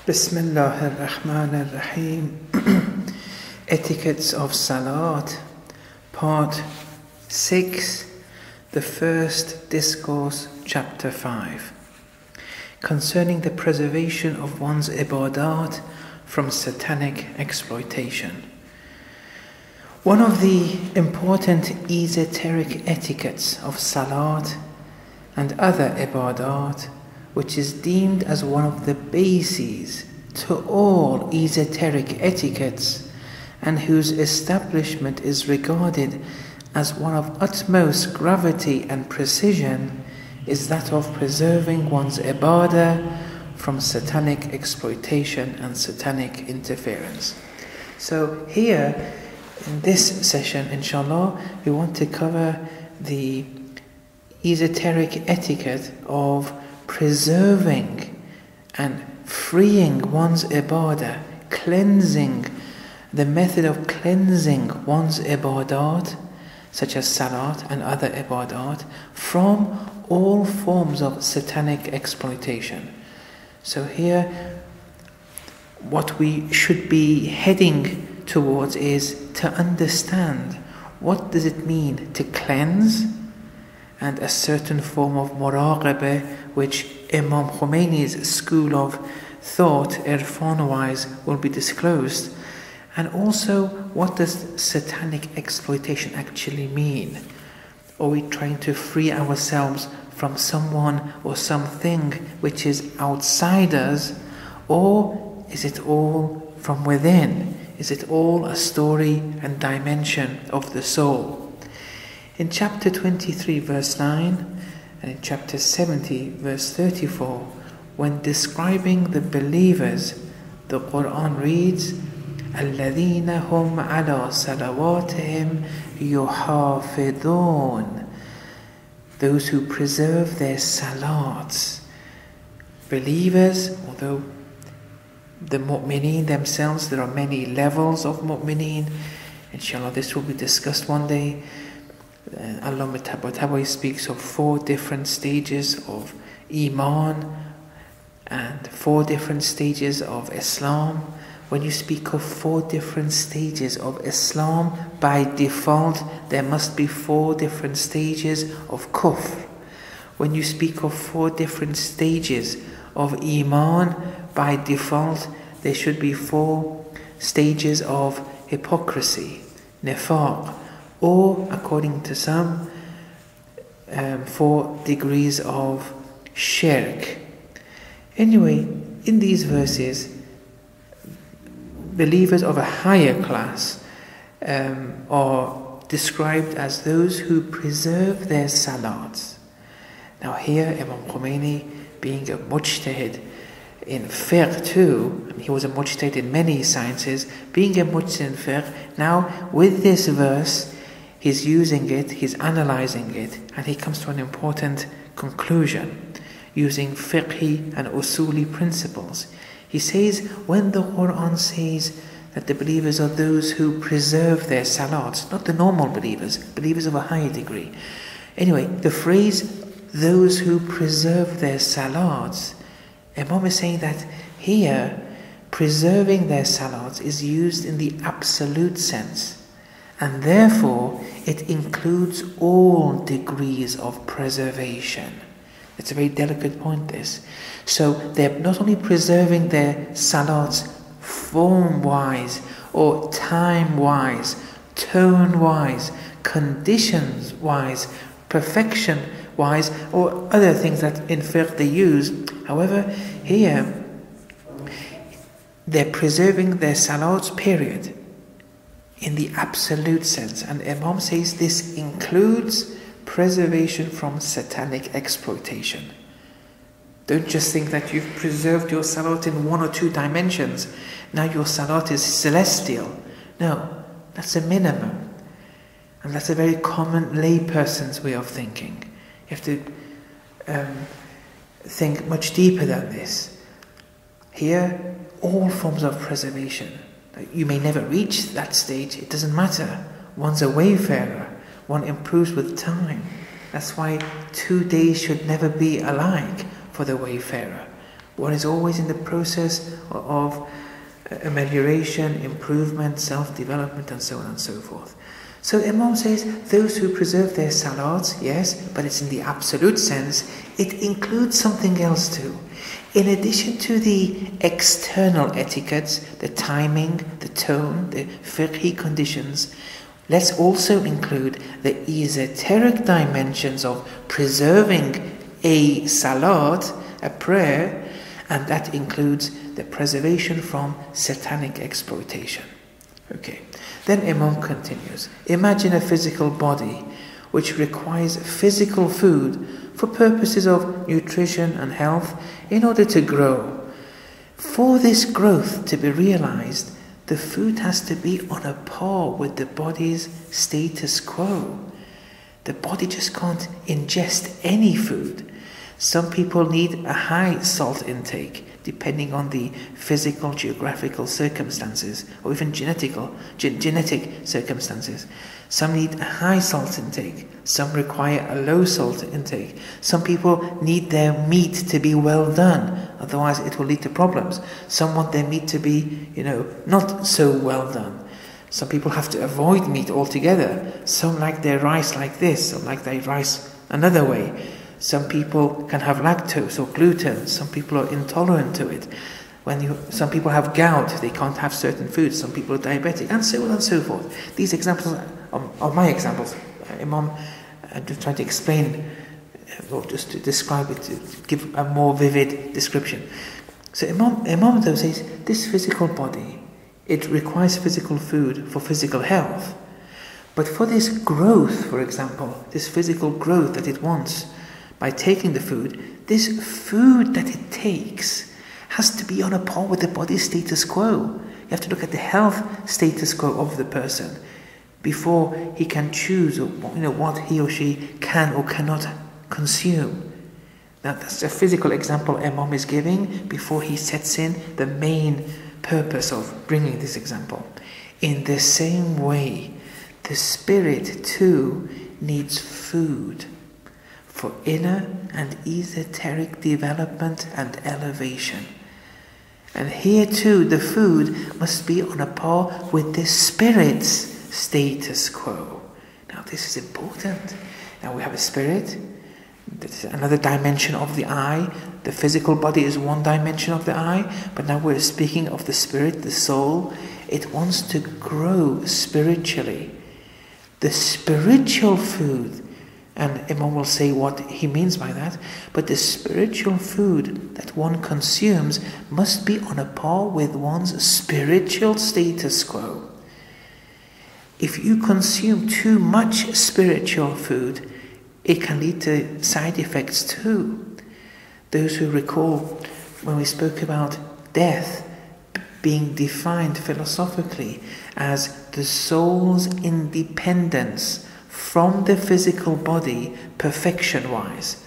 Bismillah ar-Rahman ar-Rahim. Etiquettes of Salaat, Part 6, the first discourse, Chapter 5, concerning the preservation of one's ibadat from satanic exploitation. One of the important esoteric etiquettes of Salaat and other ibadat, which is deemed as one of the bases to all esoteric etiquettes and whose establishment is regarded as one of utmost gravity and precision, is that of preserving one's ibadah from satanic exploitation and satanic interference. So here, in this session, inshallah, we want to cover the esoteric etiquette of preserving and freeing one's ibadah, cleansing, the method of cleansing one's ibadat, such as salat and other ibadat, from all forms of satanic exploitation. So here, what we should be heading towards is to understand what does it mean to cleanse, and a certain form of muraqabah, which Imam Khomeini's school of thought, irfan-wise, will be disclosed. And also, what does satanic exploitation actually mean? Are we trying to free ourselves from someone or something which is outside us, or is it all from within? Is it all a story and dimension of the soul? In chapter 23 verse 9 and in chapter 70 verse 34, when describing the believers, the Quran reads, الَّذِينَ هُمْ عَلَى صَلَوَاتِهِمْ يُحَافِظُونَ, those who preserve their salats. Believers, although the mu'mineen themselves, there are many levels of mu'mineen. Inshallah, this will be discussed one day. Allama Tabatabai speaks of 4 different stages of Iman and 4 different stages of Islam. When you speak of 4 different stages of Islam, by default there must be 4 different stages of Kufr. When you speak of 4 different stages of Iman, by default there should be 4 stages of hypocrisy, nifaq, or according to some 4 degrees of shirk. Anyway, in these verses, believers of a higher class are described as those who preserve their salats. Now here, Imam Khomeini, being a mujtahid in fiqh too, he was a mujtahid in many sciences, being a mujtahid in fiqh, now with this verse, he's using it, he's analyzing it, and he comes to an important conclusion using fiqhi and usuli principles. He says, when the Quran says that the believers are those who preserve their salats, not the normal believers, believers of a higher degree. Anyway, the phrase, those who preserve their salats, Imam is saying that here, preserving their salats is used in the absolute sense. And therefore, it includes all degrees of preservation. It's a very delicate point, this. So they're not only preserving their salats form-wise, or time-wise, tone-wise, conditions-wise, perfection-wise, or other things that in fiqh they use. However, here, they're preserving their salats, period, in the absolute sense. And Imam says this includes preservation from satanic exploitation. Don't just think that you've preserved your salat in 1 or 2 dimensions. Now your salat is celestial. No, that's a minimum. And that's a very common layperson's way of thinking. You have to think much deeper than this. Here, all forms of preservation. You may never reach that stage, it doesn't matter. One's a wayfarer, one improves with time. That's why 2 days should never be alike for the wayfarer. One is always in the process of amelioration, improvement, self-development, and so on and so forth. So Imam says, those who preserve their salats, yes, but it's in the absolute sense, it includes something else too. In addition to the external etiquettes, the timing, the tone, the fiqhi conditions, let's also include the esoteric dimensions of preserving a salat, a prayer, and that includes the preservation from satanic exploitation. Okay. Then Imam continues. Imagine a physical body which requires physical food for purposes of nutrition and health in order to grow. For this growth to be realized, the food has to be on a par with the body's status quo. The body just can't ingest any food. Some people need a high salt intake, depending on the physical, geographical circumstances, or even genetic circumstances. Some need a high salt intake. Some require a low salt intake. Some people need their meat to be well done, otherwise it will lead to problems. Some want their meat to be, not so well done. Some people have to avoid meat altogether. Some like their rice like this, some like their rice another way. Some people can have lactose or gluten. Some people are intolerant to it. Some people have gout, they can't have certain foods. Some people are diabetic, and so on and so forth. These examples are my examples. Imam, I'm just trying to explain, or just to describe it, to give a more vivid description. So Imam though says, this physical body, it requires physical food for physical health. But for this growth, for example, this physical growth that it wants, by taking the food, this food that it takes has to be on a par with the body's status quo. You have to look at the health status quo of the person before he can choose what he or she can or cannot consume. Now that's a physical example Imam is giving before he sets in the main purpose of bringing this example. In the same way, the spirit too needs food for inner and esoteric development and elevation. And here too, the food must be on a par with the spirit's status quo. Now this is important. Now we have a spirit, this is another dimension of the eye. The physical body is one dimension of the eye, but now we're speaking of the spirit, the soul. It wants to grow spiritually. The spiritual food, and Imam will say what he means by that, but the spiritual food that one consumes must be on a par with one's spiritual status quo. If you consume too much spiritual food, it can lead to side effects too. Those who recall when we spoke about death being defined philosophically as the soul's independence from the physical body, perfection-wise.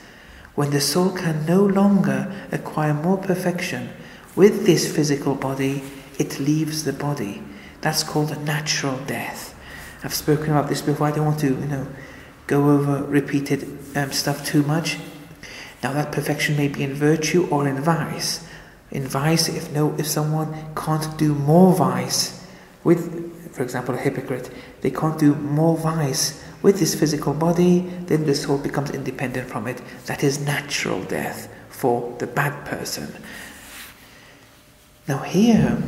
When the soul can no longer acquire more perfection with this physical body, it leaves the body. That's called a natural death. I've spoken about this before. I don't want to, go over repeated stuff too much. Now that perfection may be in virtue or in vice. In vice, if someone can't do more vice with, for example, a hypocrite, they can't do more vice with this physical body, then the soul becomes independent from it. That is natural death for the bad person. Now here,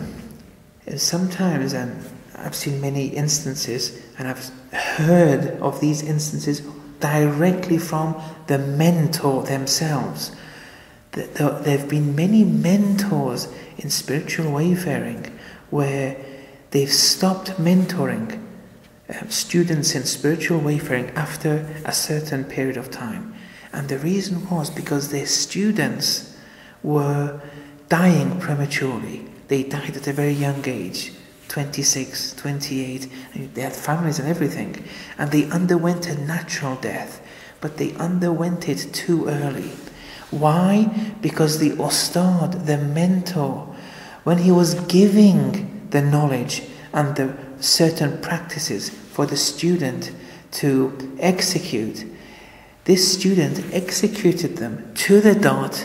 sometimes, and I've seen many instances, and I've heard of these instances directly from the mentor themselves. There have been many mentors in spiritual wayfaring where they've stopped mentoring students in spiritual wayfaring after a certain period of time. And the reason was because their students were dying prematurely. They died at a very young age, 26, 28, and they had families and everything. And they underwent a natural death, but they underwent it too early. Why? Because the Ustad, the mentor, when he was giving the knowledge and the certain practices for the student to execute, this student executed them to the dot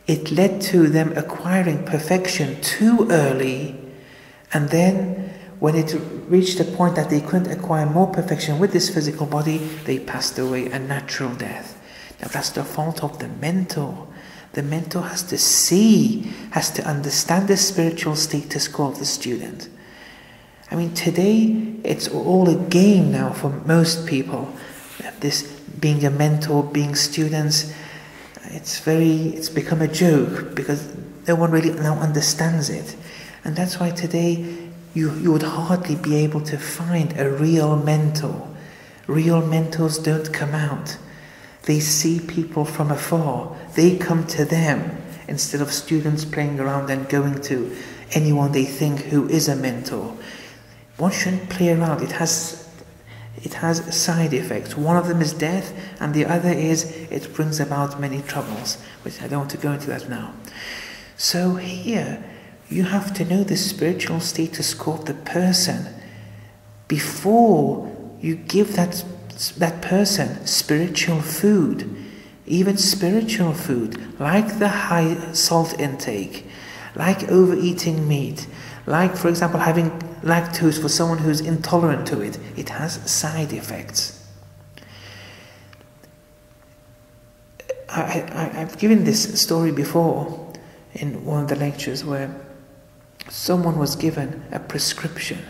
it led to them acquiring perfection too early, and then when it reached a point that they couldn't acquire more perfection with this physical body, they passed away a natural death. Now that's the fault of the mentor. The mentor has to see, has to understand the spiritual status quo of the student. I mean, today it's all a game now for most people. This being a mentor, being students, it's become a joke because no one really now understands it. And that's why today you would hardly be able to find a real mentor. Real mentors don't come out. They see people from afar. They come to them instead of students playing around and going to anyone they think who is a mentor. One shouldn't play around. It has side effects. One of them is death, and the other is it brings about many troubles, which I don't want to go into that now. So here, you have to know the spiritual status quo of the person before you give that person spiritual food, even spiritual food, like the high salt intake, like overeating meat, like, for example, having lactose for someone who's intolerant to it. It has side effects. I've given this story before in one of the lectures where someone was given a prescription.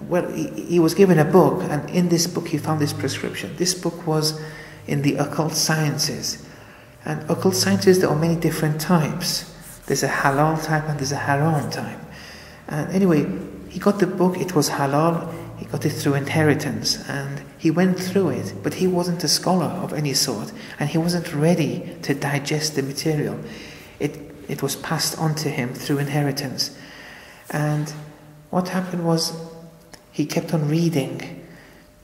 Well, he was given a book, and in this book he found this prescription. This book was in the occult sciences. And occult sciences, there are many different types. There's a halal type and there's a haram type. And anyway, he got the book, it was halal, he got it through inheritance, and he went through it, but he wasn't a scholar of any sort, and he wasn't ready to digest the material. It was passed on to him through inheritance. And what happened was, he kept on reading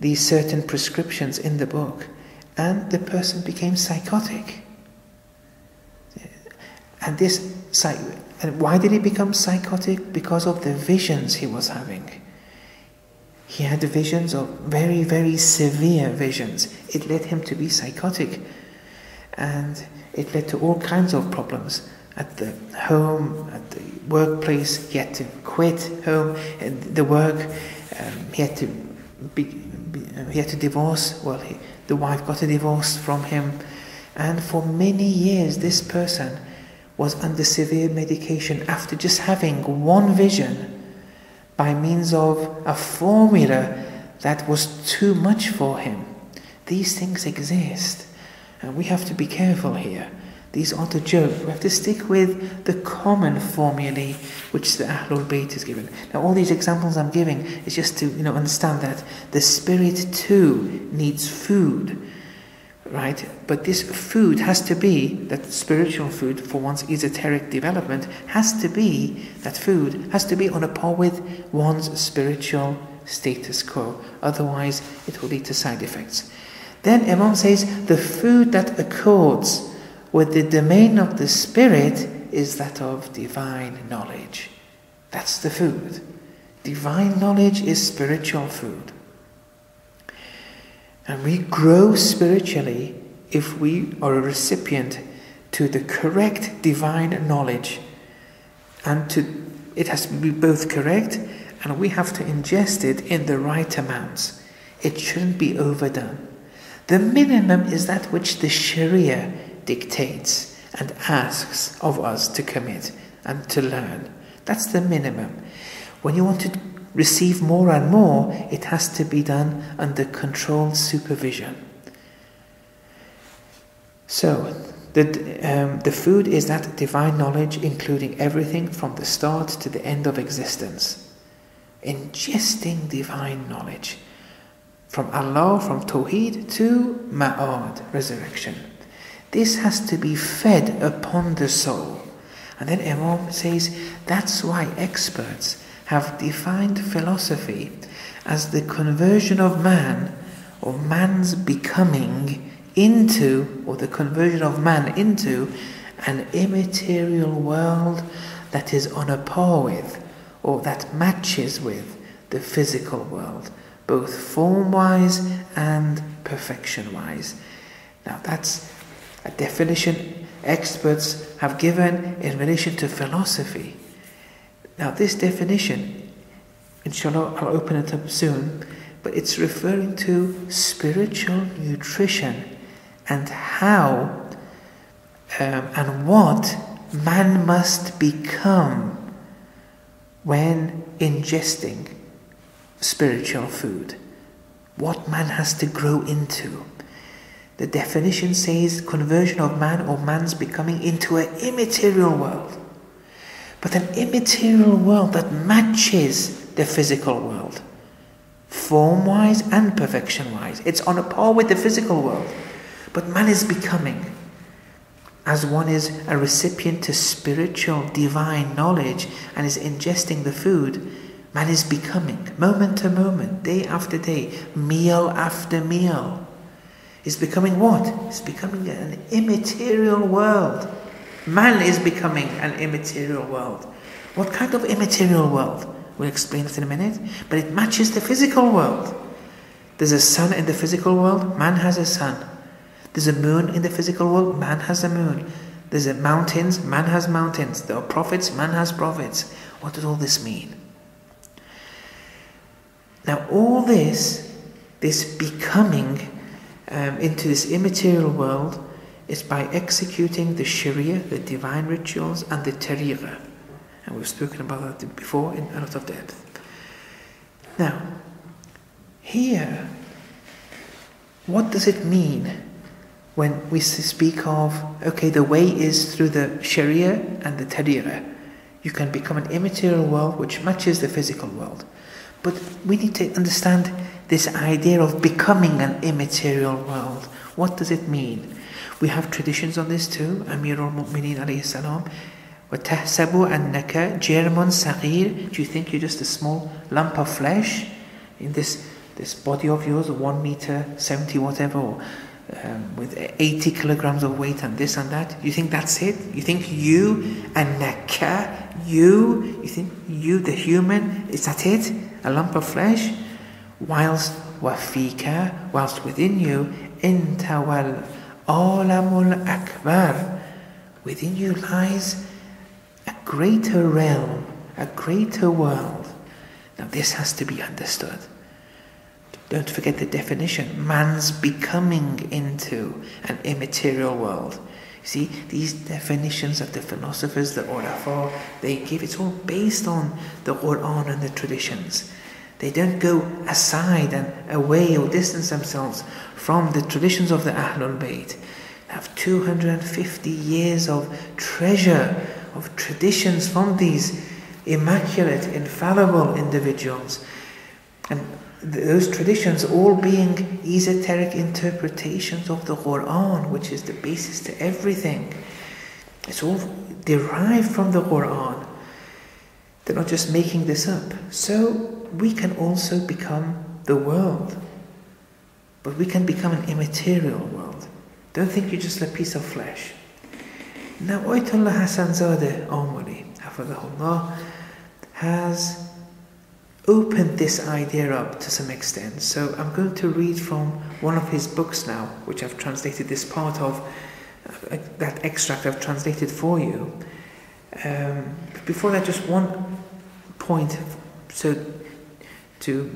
these certain prescriptions in the book, and the person became psychotic. And why did he become psychotic? Because of the visions he was having. He had visions of very, very severe visions. It led him to be psychotic. And it led to all kinds of problems. At the home, at the workplace, he had to quit home, and the work. He had to divorce. Well, the wife got a divorce from him. And for many years, this person was under severe medication after just having one vision by means of a formula that was too much for him. These things exist, and we have to be careful here. These aren't a joke. We have to stick with the common formulae which the Ahlul Bayt is given. Now, all these examples I'm giving is just to understand that the spirit too needs food. Right? But this food has to be, that spiritual food for one's esoteric development, that food has to be on a par with one's spiritual status quo. Otherwise, it will lead to side effects. Then Imam says, the food that accords with the domain of the spirit is that of divine knowledge. That's the food. Divine knowledge is spiritual food. And we grow spiritually if we are a recipient to the correct divine knowledge. And it has to be both correct, and we have to ingest it in the right amounts. It shouldn't be overdone. The minimum is that which the Sharia dictates and asks of us to commit and to learn. That's the minimum. When you want to receive more and more, it has to be done under controlled supervision. So, the food is that divine knowledge, including everything from the start to the end of existence. Ingesting divine knowledge from Allah, from Tawheed to Ma'ad, resurrection. This has to be fed upon the soul. And then Imam says, that's why experts have defined philosophy as the conversion of man, or man's becoming into, or the conversion of man into an immaterial world that is on a par with, or that matches with, the physical world, both form-wise and perfection-wise. Now that's a definition experts have given in relation to philosophy. Now this definition, inshallah, I'll open it up soon, but it's referring to spiritual nutrition and how and what man must become when ingesting spiritual food. What man has to grow into. The definition says conversion of man or man's becoming into an immaterial world. But an immaterial world that matches the physical world. Form-wise and perfection-wise. It's on a par with the physical world. But man is becoming. As one is a recipient to spiritual, divine knowledge and is ingesting the food, man is becoming, moment to moment, day after day, meal after meal. Is becoming what? It's becoming an immaterial world. Man is becoming an immaterial world. What kind of immaterial world? We'll explain it in a minute. But it matches the physical world. There's a sun in the physical world, man has a sun. There's a moon in the physical world, man has a moon. There's mountains, man has mountains. There are prophets, man has prophets. What does all this mean? Now all this becoming into this immaterial world is by executing the Sharia, the divine rituals, and the Tariqah. And we've spoken about that before in a lot of depth. Now, here, what does it mean when we speak of, okay, the way is through the Sharia and the Tariqah? You can become an immaterial world which matches the physical world. But we need to understand this idea of becoming an immaterial world. What does it mean? We have traditions on this too. Amir al-Mu'mineen alayhi salam. وَتَحْسَبُ أَنَّكَ جِرْمٌ صَغِيرٌ. Do you think you're just a small lump of flesh in this body of yours, 1 meter 70 whatever, or with 80 kilograms of weight and this and that? You think that's it? You think you, أَنَّكَ, you think you, the human, is that it? A lump of flesh? Whilst وَفِيكَ, whilst within you, إِنْتَ وَالْعَالَمُ الْأَكْبَرُ, within you lies a greater realm, a greater world. Now this has to be understood. Don't forget the definition. Man's becoming into an immaterial world. You see, these definitions that the philosophers, the ulama, they give, it's all based on the Quran and the traditions. They don't go aside and away or distance themselves from the traditions of the Ahlul Bayt. They have 250 years of treasure, of traditions from these immaculate, infallible individuals. And those traditions all being esoteric interpretations of the Quran, which is the basis to everything. It's all derived from the Quran. They're not just making this up. So we can also become the world. But we can become an immaterial world. Don't think you're just a piece of flesh. Now, Ayatollah Hassan Zadeh Amuli, Hafidhahullah, has opened this idea up to some extent. So I'm going to read from one of his books now, which I've translated this part of, that extract I've translated for you. But before that, just one point, so to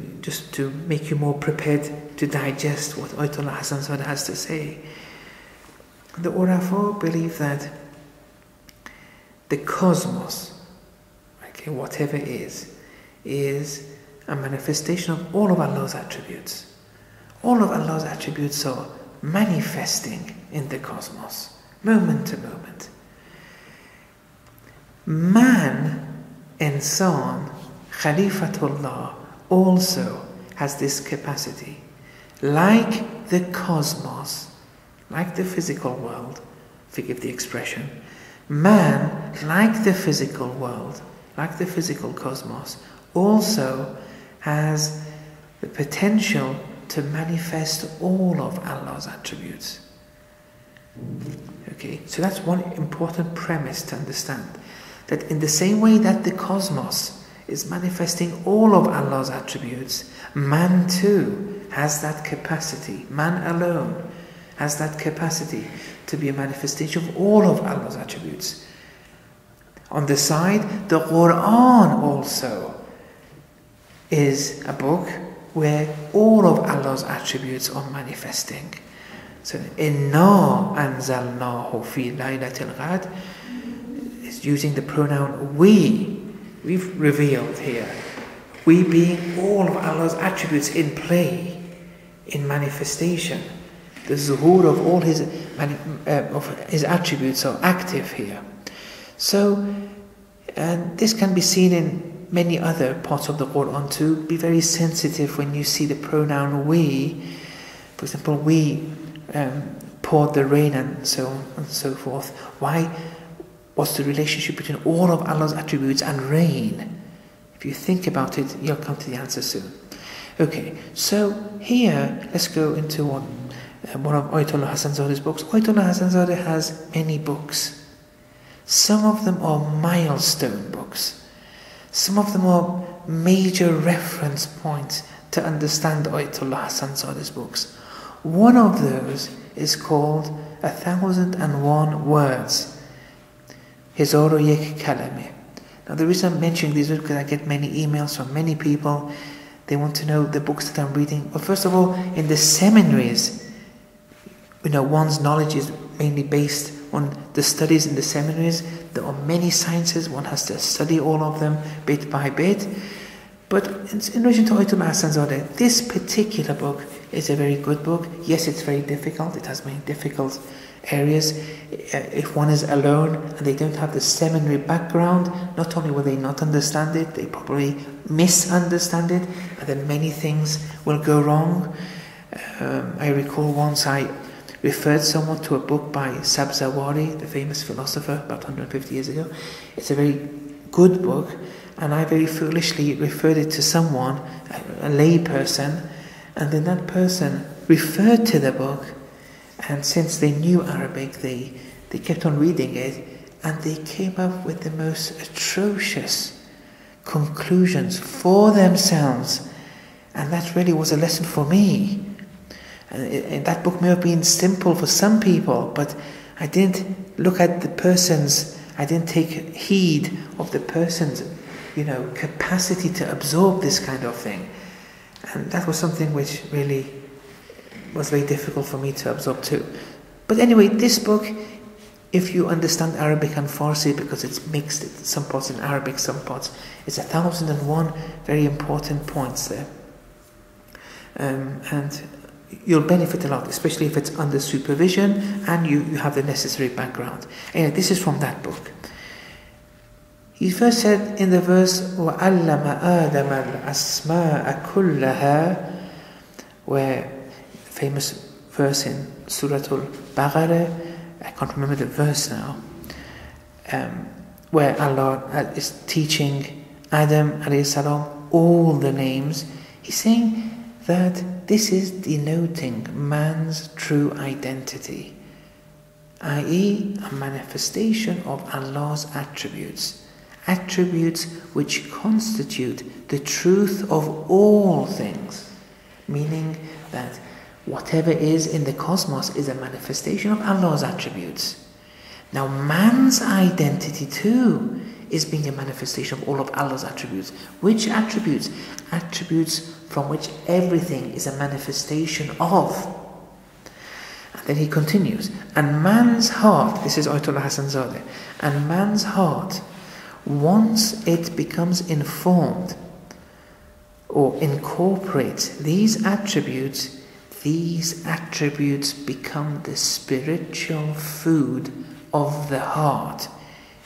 make you more prepared to digest what Ayatollah Hassan Zadeh has to say. The Urafa believe that the cosmos, okay, whatever is a manifestation of all of Allah's attributes. All of Allah's attributes are manifesting in the cosmos, moment to moment. Man, insan, Khalifatullah, also has this capacity. Like the cosmos, like the physical world, forgive the expression, man, like the physical world, like the physical cosmos, also has the potential to manifest all of Allah's attributes. Okay, so that's one important premise to understand. That in the same way that the cosmos is manifesting all of Allah's attributes, man too has that capacity, man alone, has that capacity to be a manifestation of all of Allah's attributes. On the side, the Quran also is a book where all of Allah's attributes are manifesting. So, Inna anzalnahu fi laylatil qadr is using the pronoun we. We've revealed here. We being all of Allah's attributes in play, in manifestation. The zuhur of all his attributes are active here. So, and this can be seen in many other parts of the Quran too. Be very sensitive when you see the pronoun we. For example, we poured the rain and so on and so forth. Why? What's the relationship between all of Allah's attributes and rain? If you think about it, you'll come to the answer soon. Okay, so here, let's go into one of Ayatollah Hasanzade's books. Ayatollah Hasanzadeh has many books. Some of them are milestone books. Some of them are major reference points to understand Ayatollah Hasanzadeh's books. One of those is called 1001 Words. Hezar o yek kalame. Now the reason I'm mentioning these is because I get many emails from many people. They want to know the books that I'm reading. Well, first of all, in the seminaries, one's knowledge is mainly based on the studies in the seminaries. There are many sciences, one has to study all of them bit by bit. But in relation to Ayatollah Hasanzadeh, this particular book is a very good book. Yes, it's very difficult, it has many difficult areas. If one is alone and they don't have the seminary background, not only will they not understand it, they probably misunderstand it, and then many things will go wrong. I recall once I referred someone to a book by Sabzawari, the famous philosopher, about 150 years ago. It's a very good book, and I very foolishly referred it to someone, a lay person, and then that person referred to the book, and since they knew Arabic, they kept on reading it, and they came up with the most atrocious conclusions for themselves, and that really was a lesson for me. And that book may have been simple for some people, but I didn't look at the person's, I didn't take heed of the person's, capacity to absorb this kind of thing. And that was something which really was very difficult for me to absorb too. But anyway, this book, if you understand Arabic and Farsi, because it's mixed, some parts in Arabic, some parts, it's 1001 very important points there. And you'll benefit a lot, especially if it's under supervision and you have the necessary background. Anyway, this is from that book. He first said in the verse, وَعَلَّمَ آدَمَ الْأَسْمَاءَ كُلَّهَا, where famous verse in Surah Al-Baqarah, I can't remember the verse now, where Allah is teaching Adam alayhi salam all the names. He's saying that this is denoting man's true identity, i.e. a manifestation of Allah's attributes which constitute the truth of all things, meaning that whatever is in the cosmos is a manifestation of Allah's attributes. Now man's identity too is being a manifestation of all of Allah's attributes. Which attributes? Attributes from which everything is a manifestation of. And then he continues, and man's heart, this is Ayatollah Hasanzadeh, and man's heart, once it becomes informed or incorporates these attributes become the spiritual food of the heart.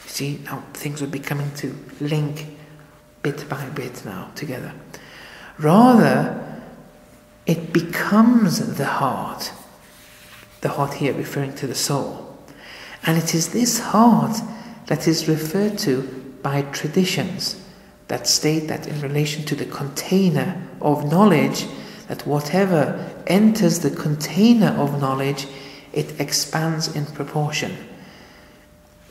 You see how things are becoming to link bit by bit now together. Rather, it becomes the heart here referring to the soul. And it is this heart that is referred to by traditions that state that in relation to the container of knowledge, that whatever enters the container of knowledge, it expands in proportion.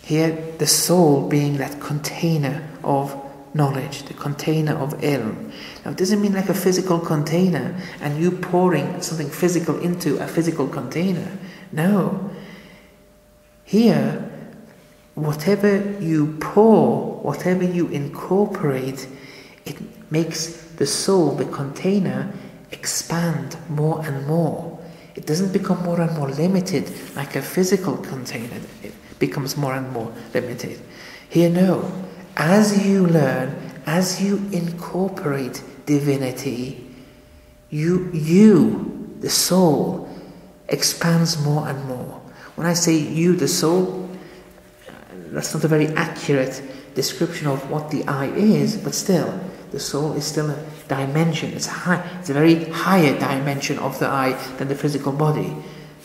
Here, the soul being that container of knowledge, the container of ilm. Now it doesn't mean like a physical container and you pouring something physical into a physical container. No. Here, whatever you pour, whatever you incorporate, it makes the soul, the container, expand more and more. It doesn't become more and more limited like a physical container. It becomes more and more limited. Here, no. As you learn, as you incorporate divinity, you, the soul, expands more and more. When I say you, the soul, that's not a very accurate description of what the I is, but still, the soul is still a dimension. It's a very higher dimension of the I than the physical body.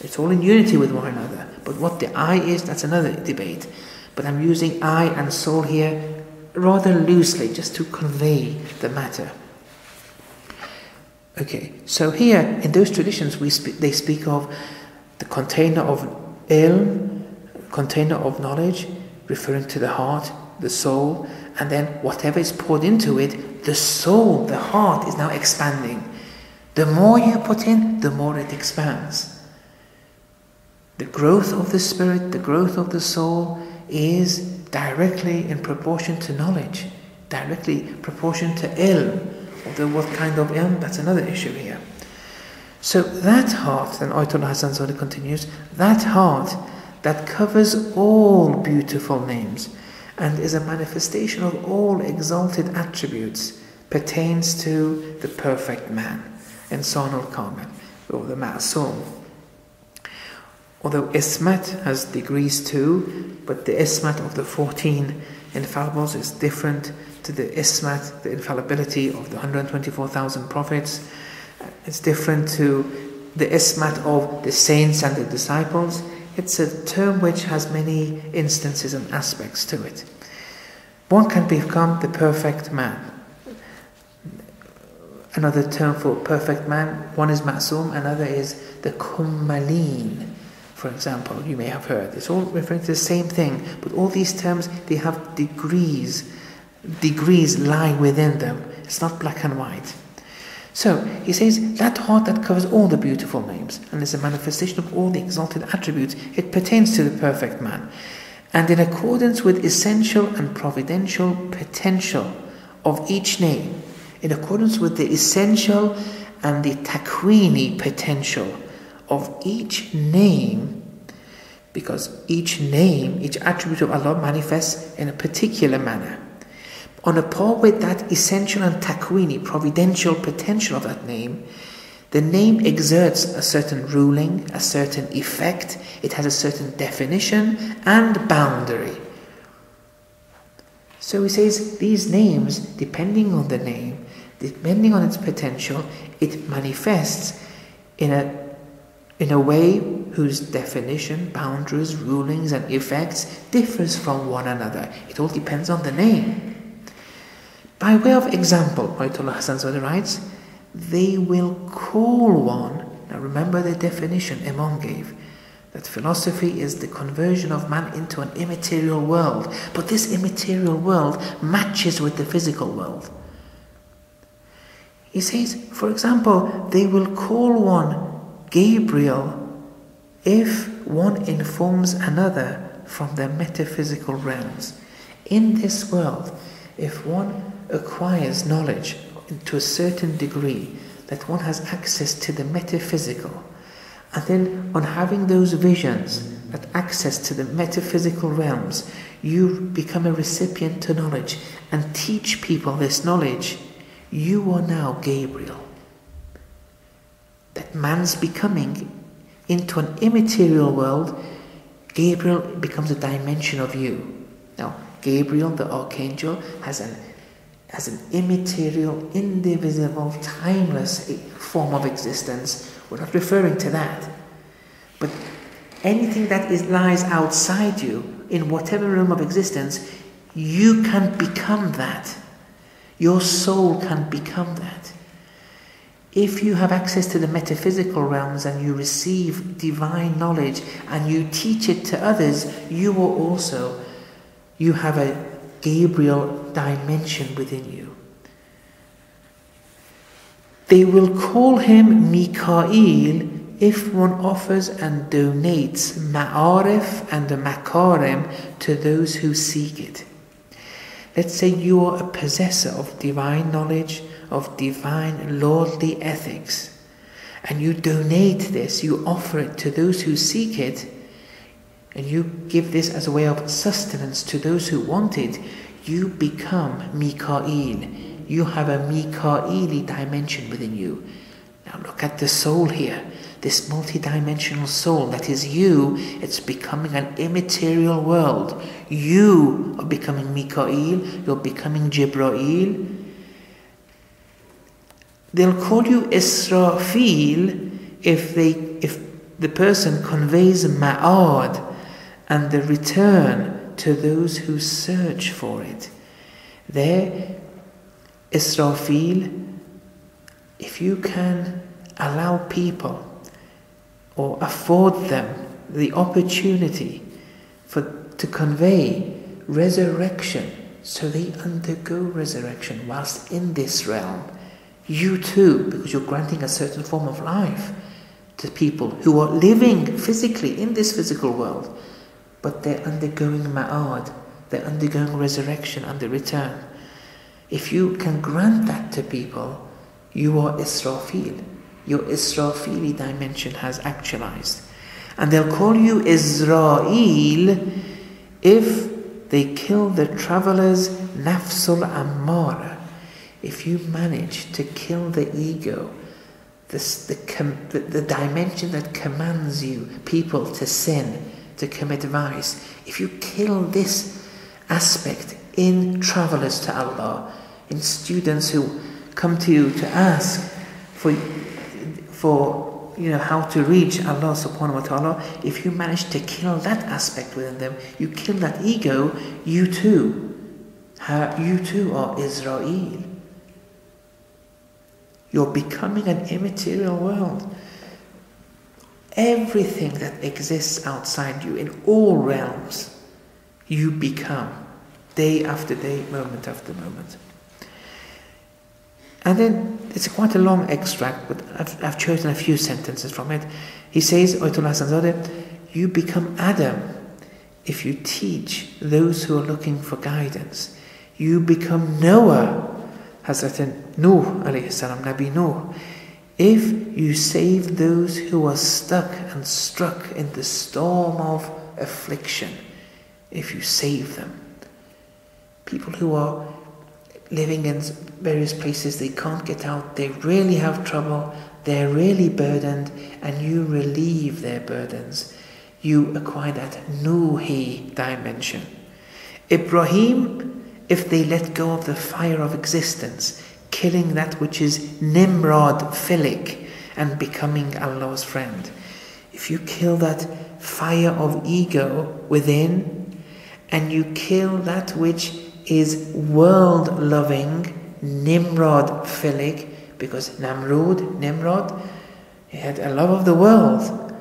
It's all in unity with one another. But what the I is, that's another debate. But I'm using I and soul here rather loosely, just to convey the matter. Okay, so here in those traditions they speak of the container of ilm, container of knowledge, referring to the heart, the soul, and then whatever is poured into it, the soul, the heart is now expanding. The more you put in, the more it expands. The growth of the spirit, the growth of the soul is directly in proportion to knowledge, directly proportion to ilm. Although what kind of ilm, that's another issue here. So that heart, then Ayatollah Hassan Zodhi continues, that heart that covers all beautiful names and is a manifestation of all exalted attributes, pertains to the perfect man, Insan al-Kamil, or the Ma'soom. Although Ismat has degrees too, but the Ismat of the 14 infallibles is different to the Ismat, the infallibility of the 124,000 prophets. It's different to the Ismat of the saints and the disciples. It's a term which has many instances and aspects to it. One can become the perfect man. Another term for perfect man, one is Ma'soom, another is the Kummalin. For example, you may have heard. It's all referring to the same thing, but all these terms, they have degrees. Degrees lie within them. It's not black and white. So, he says, that heart that covers all the beautiful names and is a manifestation of all the exalted attributes, it pertains to the perfect man. And in accordance with essential and providential potential of each name, in accordance with the essential and the takwini potential of each name, because each name, each attribute of Allah manifests in a particular manner. On a par with that essential and takwini, providential potential of that name, the name exerts a certain ruling, a certain effect, it has a certain definition and boundary. So he says these names, depending on the name, depending on its potential, it manifests in a way whose definition, boundaries, rulings and effects differs from one another. It all depends on the name. By way of example, Ayatollah Hassan Zodhi writes, they will call one, now remember the definition Imam gave, that philosophy is the conversion of man into an immaterial world, but this immaterial world matches with the physical world. He says, for example, they will call one Gabriel if one informs another from the metaphysical realms. In this world, if one acquires knowledge to a certain degree, that one has access to the metaphysical, and then on having those visions, that access to the metaphysical realms, you become a recipient to knowledge and teach people this knowledge, you are now Gabriel. That man's becoming into an immaterial world, Gabriel becomes a dimension of you. Now, Gabriel, the archangel, has an immaterial, indivisible, timeless form of existence. We're not referring to that. But anything that lies outside you, in whatever realm of existence, you can become that. Your soul can become that. If you have access to the metaphysical realms and you receive divine knowledge and you teach it to others, you have Gabriel dimension within you. They will call him Mikael if one offers and donates ma'arif and makarim to those who seek it. Let's say you are a possessor of divine knowledge, of divine lordly ethics, and you donate this, you offer it to those who seek it, and you give this as a way of sustenance to those who want it, you become Mikael. You have a Mikaeli dimension within you. Now look at the soul here. This multidimensional soul that is you, it's becoming an immaterial world. You are becoming Mikael, you're becoming Jibrail. They'll call you Israfil if the person conveys ma'ad and the return to those who search for it. There, Israfil, if you can allow people or afford them the opportunity to convey resurrection, so they undergo resurrection whilst in this realm, you too, because you're granting a certain form of life to people who are living physically in this physical world, but they're undergoing ma'ad, they're undergoing resurrection and the return. If you can grant that to people, you are Israfil. Your Israfili dimension has actualized. And they'll call you Israel if they kill the traveler's nafsul ammara. If you manage to kill the ego, the dimension that commands you, people, to sin, to commit vice, if you kill this aspect in travelers to Allah, in students who come to you to ask for how to reach Allah subhanahu wa ta'ala, if you manage to kill that aspect within them, you kill that ego, you too are Israel. You're becoming an immaterial world. Everything that exists outside you, in all realms, you become, day after day, moment after moment. And then, it's quite a long extract, but I've chosen a few sentences from it. He says, Ayatollah Hasanzadeh, you become Adam if you teach those who are looking for guidance. You become Noah, Hazrat Nuh alayhi salam, Nabi Nuh, if you save those who are stuck and struck in the storm of affliction. If you save them. People who are living in various places, they can't get out, they really have trouble, they're really burdened, and you relieve their burdens. You acquire that Nuhi dimension. Ibrahim, if they let go of the fire of existence, killing that which is Nimrod Philik and becoming Allah's friend. If you kill that fire of ego within, and you kill that which is world-loving, Nimrod Philik, because Nimrod, he had a love of the world.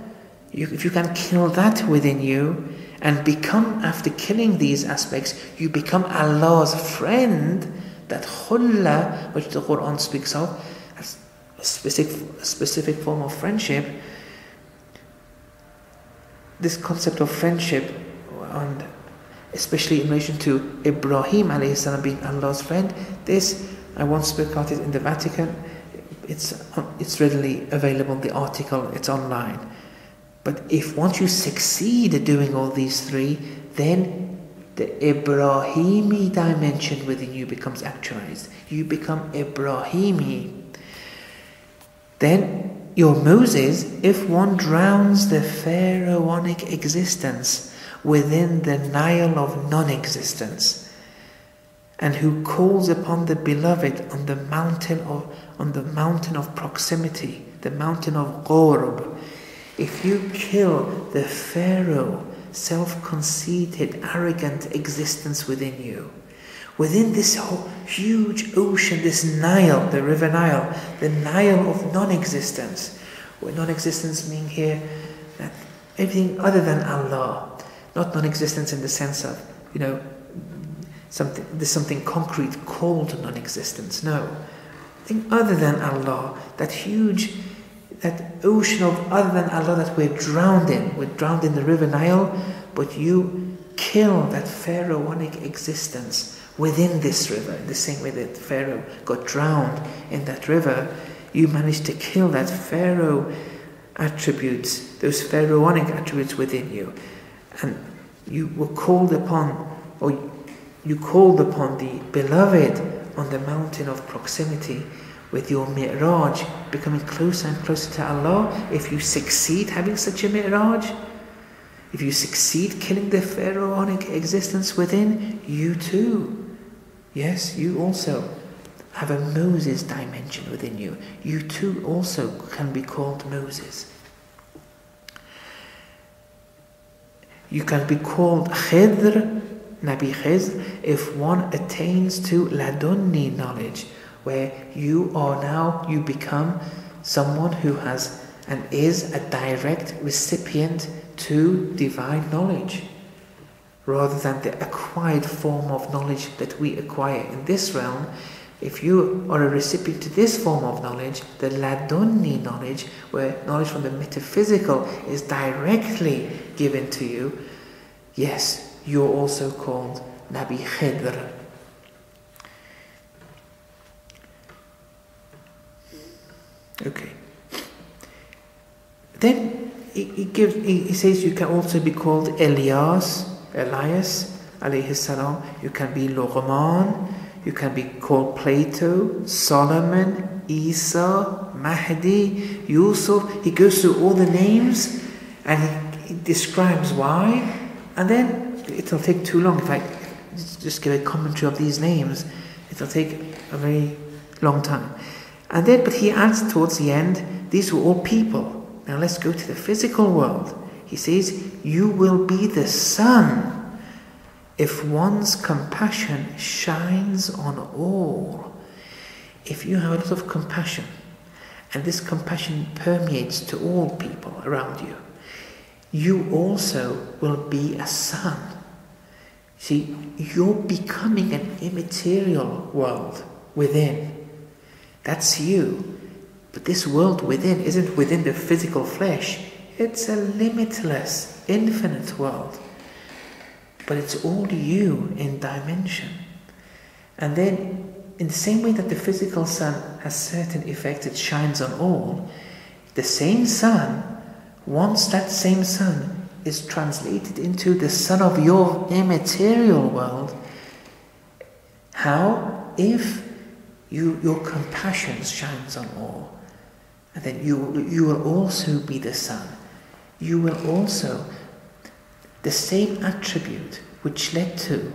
If you can kill that within you, and become, after killing these aspects, you become Allah's friend, that khulla, which the Quran speaks of, as a specific form of friendship. This concept of friendship, and especially in relation to Ibrahim alayhi salam being Allah's friend, this, I once spoke about it in the Vatican. It's readily available, the article, it's online. But if once you succeed at doing all these three, then the Ibrahimi dimension within you becomes actualized. You become Ibrahimi. Then you're Moses if one drowns the pharaonic existence within the Nile of non-existence, and who calls upon the beloved on the mountain of proximity, the mountain of Ghurb. If you kill the Pharaoh, self-conceited, arrogant existence within you, within this whole huge ocean, this Nile, the river Nile, the Nile of non-existence, where non-existence meaning here that everything other than Allah, not non-existence in the sense of, there's something concrete called non-existence. No. Think other than Allah, that ocean of other than Allah that we're drowned in. We're drowned in the river Nile, but you kill that pharaonic existence within this river. In the same way that Pharaoh got drowned in that river, you managed to kill that Pharaoh attributes, those pharaonic attributes within you. And you were called upon, or you called upon the beloved on the mountain of proximity with your mi'raj, becoming closer and closer to Allah. If you succeed having such a mi'raj, if you succeed killing the pharaonic existence within, you too, yes, you also have a Moses dimension within you. You too also can be called Moses. You can be called Khidr, Nabi Khidr, if one attains to ladunni knowledge, where you become someone who has and is a direct recipient to divine knowledge, rather than the acquired form of knowledge that we acquire in this realm. If you are a recipient to this form of knowledge, the ladunni knowledge, where knowledge from the metaphysical is directly given to you, yes, you're also called Nabi Khidr. Okay. Then he says you can also be called Elias, alayhi salam. You can be Luqman. You can be called Plato, Solomon, Isa, Mahdi, Yusuf. He goes through all the names and he describes why. And then it'll take too long if I just give a commentary of these names. It'll take a very long time. And then, but he adds towards the end, these were all people. Now let's go to the physical world. He says, you will be the sun if one's compassion shines on all. If you have a lot of compassion, and this compassion permeates to all people around you, you also will be a sun. See, you're becoming an immaterial world within. That's you. But this world within isn't within the physical flesh. It's a limitless, infinite world. But it's all you in dimension. And then, in the same way that the physical sun has certain effects, it shines on all, the same sun, once that same sun is translated into the sun of your immaterial world, how? If your compassion shines on all, and then you will also be the sun. You will also, the same attribute which led to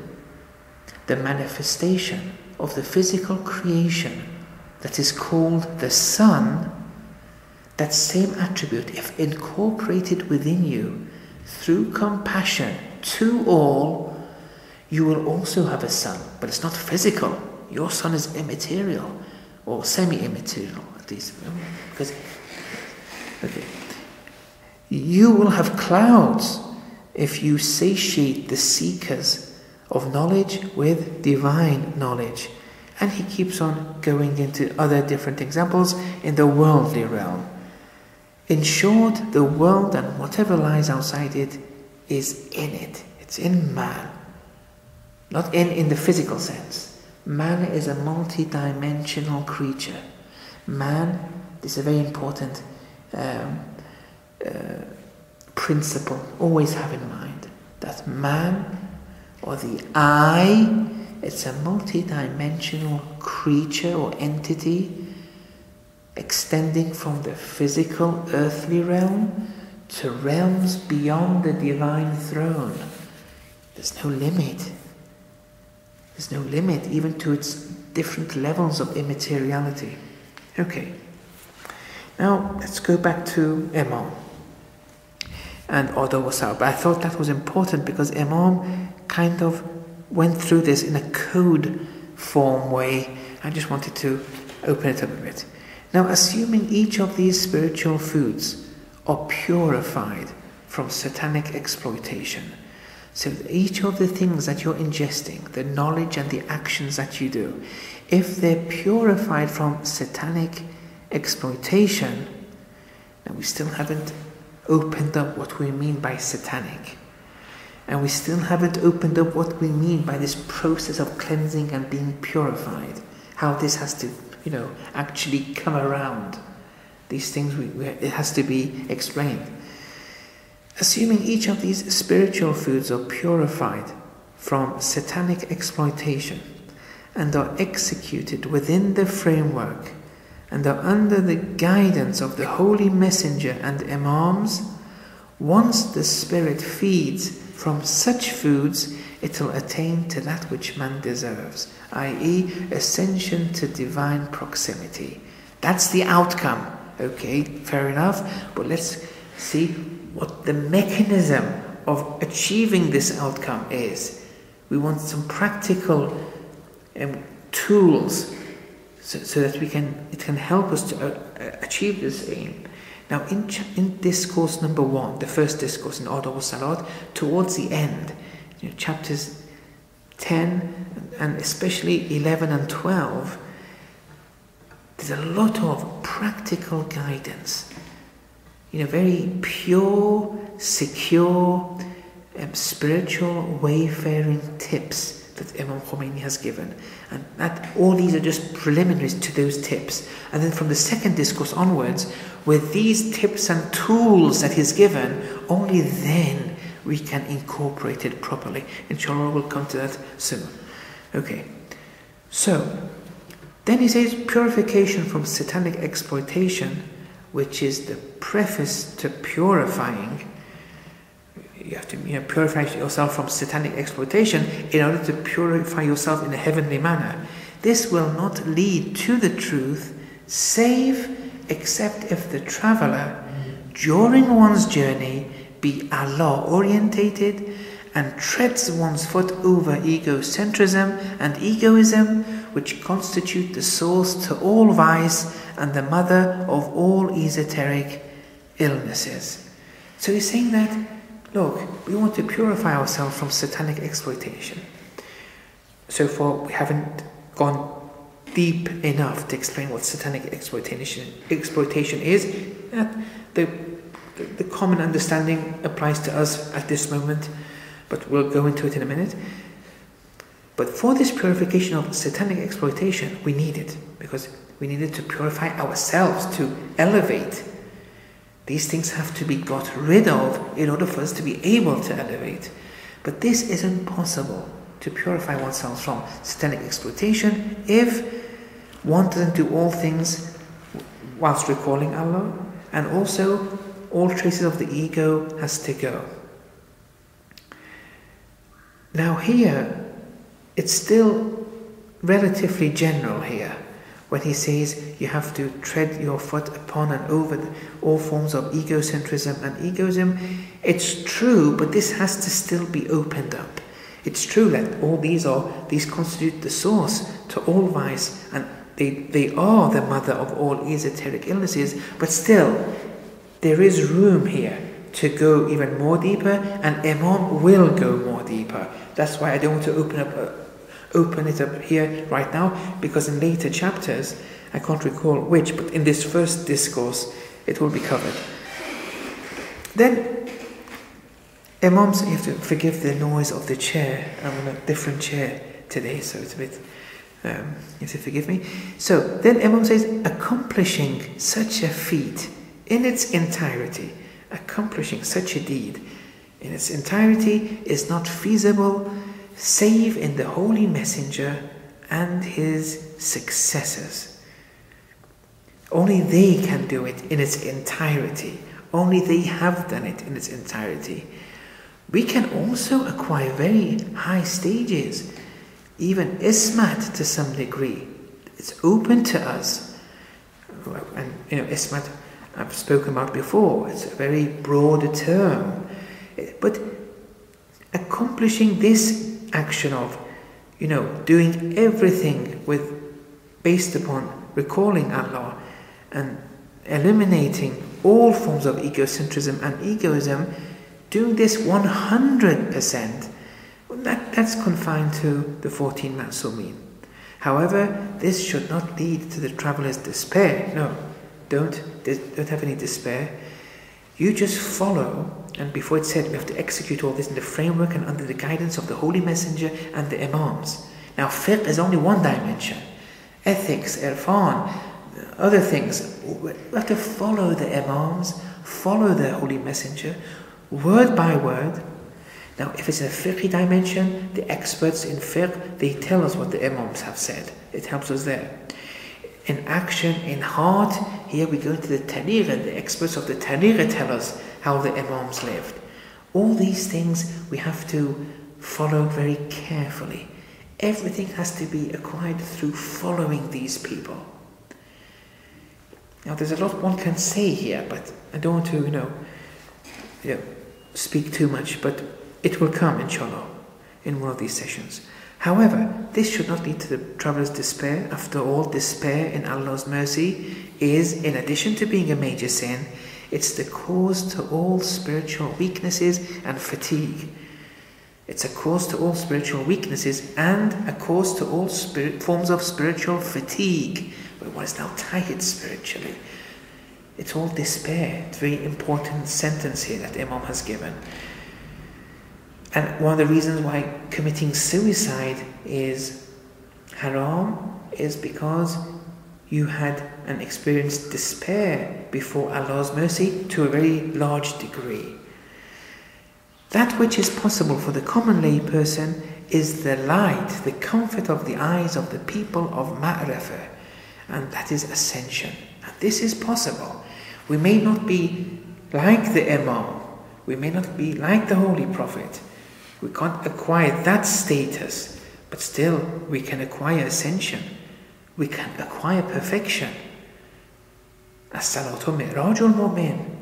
the manifestation of the physical creation that is called the sun, that same attribute, if incorporated within you through compassion to all, you will also have a sun, but it's not physical. Your sun is immaterial, or semi-immaterial at least. Because, okay, you will have clouds if you satiate the seekers of knowledge with divine knowledge. And he keeps on going into other different examples in the worldly realm. In short, the world and whatever lies outside it is in it. It's in man. Not in the physical sense. Man is a multi-dimensional creature. Man, this is a very important principle. Always have in mind that man, or the I, it's a multi-dimensional creature or entity extending from the physical earthly realm to realms beyond the divine throne. There's no limit. There's no limit even to its different levels of immateriality. Okay. Now let's go back to Imam and Oda Wasab. I thought that was important because Imam kind of went through this in a code form way. I just wanted to open it up a bit. Now, assuming each of these spiritual foods are purified from satanic exploitation, So each of the things that you're ingesting, the knowledge and the actions that you do, if they're purified from satanic exploitation, then we still haven't opened up what we mean by satanic. And we still haven't opened up what we mean by this process of cleansing and being purified. How this has to, actually come around. These things, it has to be explained. Assuming each of these spiritual foods are purified from satanic exploitation and are executed within the framework and are under the guidance of the holy messenger and imams, once the spirit feeds from such foods, it will attain to that which man deserves, i.e. ascension to divine proximity. That's the outcome. Okay, fair enough, but let's see what the mechanism of achieving this outcome is. We want some practical tools so that it can help us to achieve this aim. Now, in discourse number 1, the first discourse in Adab al-Salat, towards the end, chapters 10 and especially 11 and 12, there's a lot of practical guidance. Very pure, secure, spiritual wayfaring tips that Imam Khomeini has given. And that all these are just preliminaries to those tips. And then from the second discourse onwards, with these tips and tools that he's given, only then we can incorporate it properly. Inshallah, we'll come to that soon. Okay, so then he says purification from satanic exploitation, which is the preface to purifying. You have to purify yourself from satanic exploitation in order to purify yourself in a heavenly manner. This will not lead to the truth, except if the traveler, during one's journey, be Allah orientated and treads one's foot over egocentrism and egoism, which constitute the source to all vice and the mother of all esoteric illnesses. So he's saying that, look, we want to purify ourselves from satanic exploitation. So far, we haven't gone deep enough to explain what satanic exploitation is. The common understanding applies to us at this moment, but we'll go into it in a minute. But for this purification of satanic exploitation, we need it, because we needed to purify ourselves, to elevate. These things have to be got rid of in order for us to be able to elevate. But this isn't possible, to purify oneself from satanic exploitation, if one doesn't do all things whilst recalling Allah, and also all traces of the ego has to go. Now here, it's still relatively general here, when he says you have to tread your foot upon and over all forms of egocentrism and egoism. It's true, but this has to still be opened up. It's true that all these constitute the source to all vice, and they are the mother of all esoteric illnesses, but still, there is room here to go even more deeper, and Imam will go more deeper. That's why I don't want to open it up here right now, because in later chapters, I can't recall which, but in this first discourse, it will be covered. Then, Imam says, you have to forgive the noise of the chair. I'm on a different chair today, so it's a bit, you have to forgive me. So, then Imam says, accomplishing such a feat in its entirety, accomplishing such a deed in its entirety is not feasible save in the Holy Messenger and his successors. Only they can do it in its entirety. Only they have done it in its entirety. We can also acquire very high stages, even ismat to some degree. It's open to us. And ismat I've spoken about before. It's a very broad term. But accomplishing this action of, doing everything based upon recalling Allah and eliminating all forms of egocentrism and egoism Doing this 100%, that's confined to the 14 Ma'sumin. However, this should not lead to the traveller's despair. No, don't have any despair. You just follow, and before it said we have to execute all this in the framework and under the guidance of the Holy Messenger and the Imams. Now fiqh is only one dimension. Ethics, irfan, other things. We have to follow the Imams, follow the Holy Messenger, word by word. Now if it's a fiqh dimension, the experts in fiqh, they tell us what the Imams have said. It helps us there. In action, in heart, here we go into the tariqah. The experts of the tariqah tell us how the Imams lived. All these things we have to follow very carefully. Everything has to be acquired through following these people. Now there's a lot one can say here, but I don't want to, speak too much, but it will come, inshallah, in one of these sessions. However, this should not lead to the traveller's despair. After all, despair in Allah's mercy is, in addition to being a major sin, it's the cause to all spiritual weaknesses and fatigue. It's a cause to all spiritual weaknesses and a cause to all forms of spiritual fatigue, where one is now tired spiritually. It's all despair. It's a very important sentence here that Imam has given. And one of the reasons why committing suicide is haram is because you had and experienced despair before Allah's mercy to a very large degree. That which is possible for the common lay person is the light, the comfort of the eyes of the people of Ma'rifah, and that is ascension. And this is possible. We may not be like the Imam, we may not be like the Holy Prophet. We can't acquire that status, but still we can acquire ascension. We can acquire perfection. As-salatu mi'rajul mu'min.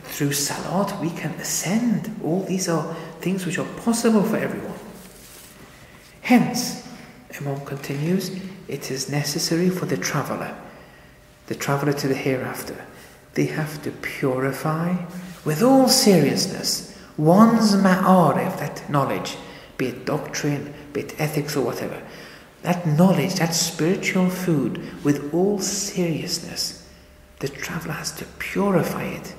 Through salat we can ascend. All these are things which are possible for everyone. Hence, Imam continues, it is necessary for the traveller to the hereafter. They have to purify with all seriousness one's ma'arif, that knowledge, be it doctrine, be it ethics or whatever. That knowledge, that spiritual food, with all seriousness, the traveller has to purify it.